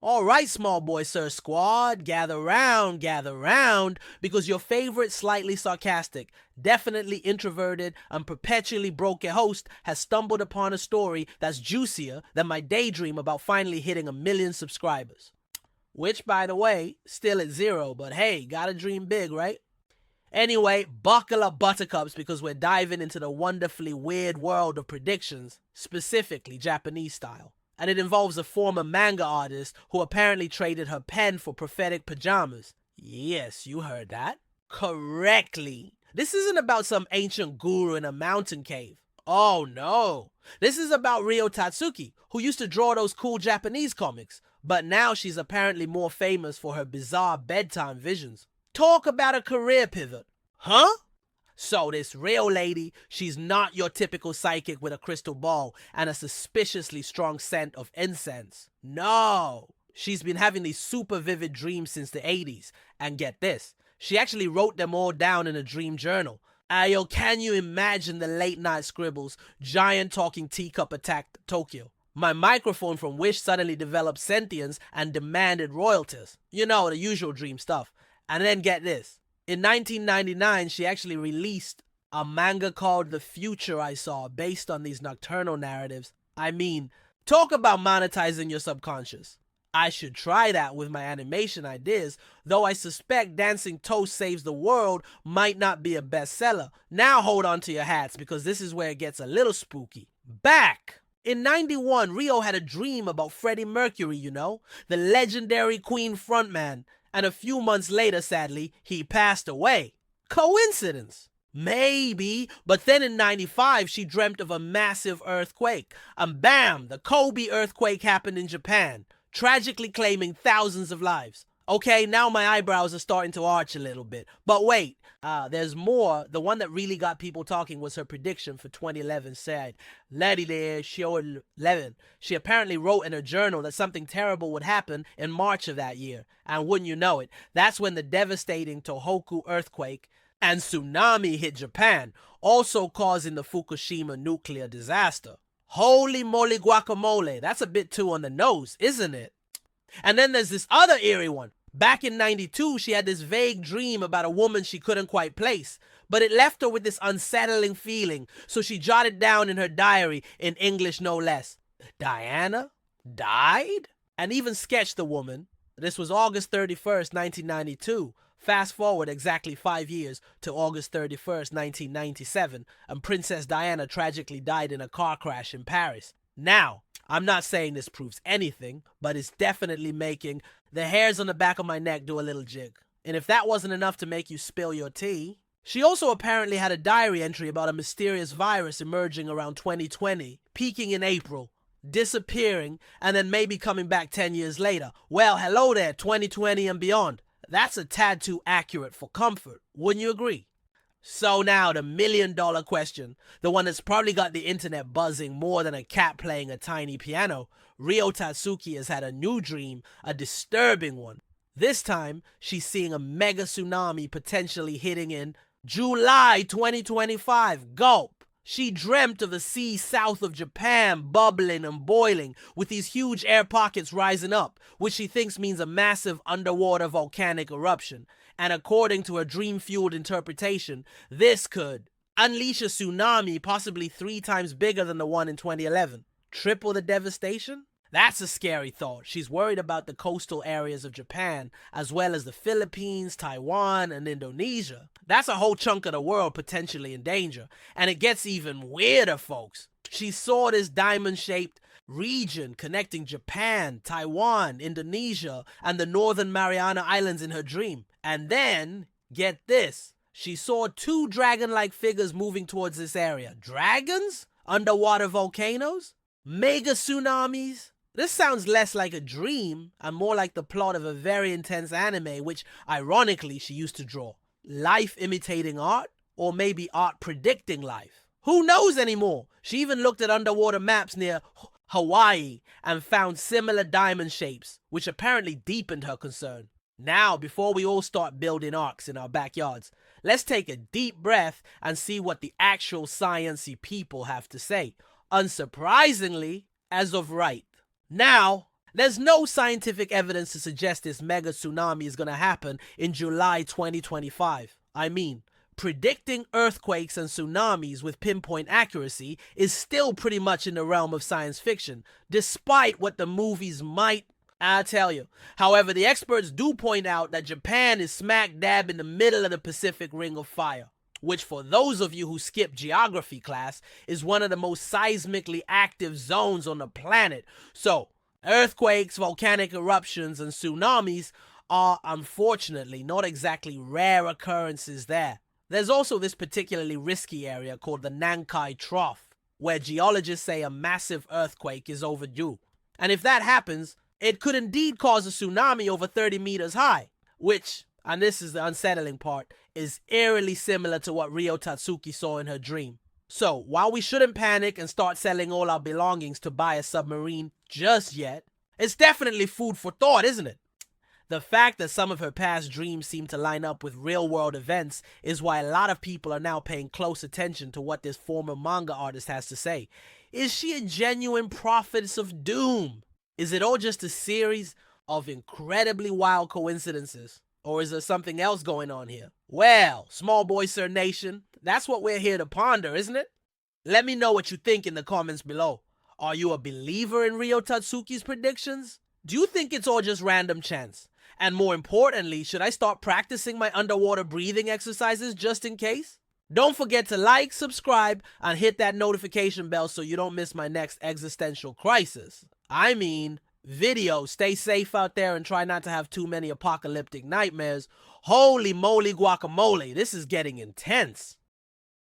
All right, small boy sir squad, gather round, because your favorite slightly sarcastic, definitely introverted, and perpetually broken host has stumbled upon a story that's juicier than my daydream about finally hitting 1 million subscribers. Which, by the way, still at 0, but hey, gotta dream big, right? Anyway, buckle up buttercups because we're diving into the wonderfully weird world of predictions, specifically Japanese style. And it involves a former manga artist who apparently traded her pen for prophetic pajamas. Yes, you heard that. Correctly. This isn't about some ancient guru in a mountain cave. Oh no. This is about Ryo Tatsuki, who used to draw those cool Japanese comics, but now she's apparently more famous for her bizarre bedtime visions. Talk about a career pivot. Huh? So this real lady, she's not your typical psychic with a crystal ball and a suspiciously strong scent of incense. No. She's been having these super vivid dreams since the 80s. And get this, she actually wrote them all down in a dream journal. Yo, can you imagine the late night scribbles? Giant talking teacup attacked Tokyo. My microphone from Wish suddenly developed sentience and demanded royalties. You know, the usual dream stuff. And then get this. In 1999, she actually released a manga called The Future I Saw based on these nocturnal narratives. I mean, talk about monetizing your subconscious. I should try that with my animation ideas, though I suspect Dancing Toast Saves the World might not be a bestseller. Now hold on to your hats because this is where it gets a little spooky. Back! In 91, Ryo had a dream about Freddie Mercury, you know, the legendary Queen frontman. And a few months later, sadly, he passed away. Coincidence? Maybe, but then in 95, she dreamt of a massive earthquake. And bam, the Kobe earthquake happened in Japan, tragically claiming thousands of lives. Okay, now my eyebrows are starting to arch a little bit. But wait, there's more. The one that really got people talking was her prediction for 2011 said, Lady there, show 11. She apparently wrote in her journal that something terrible would happen in March of that year. And wouldn't you know it, that's when the devastating Tohoku earthquake and tsunami hit Japan, also causing the Fukushima nuclear disaster. Holy moly guacamole, that's a bit too on the nose, isn't it? And then there's this other eerie one. Back in 92, she had this vague dream about a woman she couldn't quite place, but it left her with this unsettling feeling, so she jotted down in her diary, in English no less, Diana? Died? And even sketched the woman. This was August 31st, 1992. Fast forward exactly 5 years to August 31st, 1997, and Princess Diana tragically died in a car crash in Paris. Now, I'm not saying this proves anything, but it's definitely making the hairs on the back of my neck do a little jig. And if that wasn't enough to make you spill your tea, she also apparently had a diary entry about a mysterious virus emerging around 2020, peaking in April, disappearing, and then maybe coming back 10 years later. Well, hello there, 2020 and beyond. That's a tad too accurate for comfort, wouldn't you agree? So now the $1 million question, the one that's probably got the internet buzzing more than a cat playing a tiny piano. Ryo Tatsuki has had a new dream, a disturbing one. This time, she's seeing a mega-tsunami potentially hitting in July 2025. Gulp! She dreamt of a sea south of Japan bubbling and boiling with these huge air pockets rising up, which she thinks means a massive underwater volcanic eruption. And according to her dream-fueled interpretation, this could unleash a tsunami possibly 3 times bigger than the one in 2011. Triple the devastation? That's a scary thought. She's worried about the coastal areas of Japan, as well as the Philippines, Taiwan, and Indonesia. That's a whole chunk of the world potentially in danger. And it gets even weirder, folks. She saw this diamond-shaped region connecting Japan, Taiwan, Indonesia, and the Northern Mariana Islands in her dream. And then, get this, she saw 2 dragon-like figures moving towards this area. Dragons? Underwater volcanoes? Mega-tsunamis? This sounds less like a dream and more like the plot of a very intense anime, which, ironically, she used to draw. Life imitating art? Or maybe art predicting life? Who knows anymore? She even looked at underwater maps near Hawaii and found similar diamond shapes, which apparently deepened her concern. Now, before we all start building arcs in our backyards, let's take a deep breath and see what the actual sciencey people have to say. Unsurprisingly, as of right. Now, There's no scientific evidence to suggest this mega tsunami is going to happen in July 2025. I mean, predicting earthquakes and tsunamis with pinpoint accuracy is still pretty much in the realm of science fiction, despite what the movies might. I'll tell you. However, the experts do point out that Japan is smack dab in the middle of the Pacific Ring of Fire, which for those of you who skip geography class is one of the most seismically active zones on the planet. So, earthquakes, volcanic eruptions, and tsunamis are unfortunately not exactly rare occurrences there. There's also this particularly risky area called the Nankai Trough, where geologists say a massive earthquake is overdue. And if that happens, it could indeed cause a tsunami over 30 meters high, which, and this is the unsettling part, is eerily similar to what Ryo Tatsuki saw in her dream. So, while we shouldn't panic and start selling all our belongings to buy a submarine just yet, it's definitely food for thought, isn't it? The fact that some of her past dreams seem to line up with real-world events is why a lot of people are now paying close attention to what this former manga artist has to say. Is she a genuine prophetess of doom? Is it all just a series of incredibly wild coincidences? Or is there something else going on here? Well, Small Boy Sir Nation, that's what we're here to ponder, isn't it? Let me know what you think in the comments below. Are you a believer in Ryo Tatsuki's predictions? Do you think it's all just random chance? And more importantly, should I start practicing my underwater breathing exercises just in case? Don't forget to like, subscribe, and hit that notification bell so you don't miss my next existential crisis. I mean, video. Stay safe out there and try not to have too many apocalyptic nightmares. Holy moly guacamole, this is getting intense.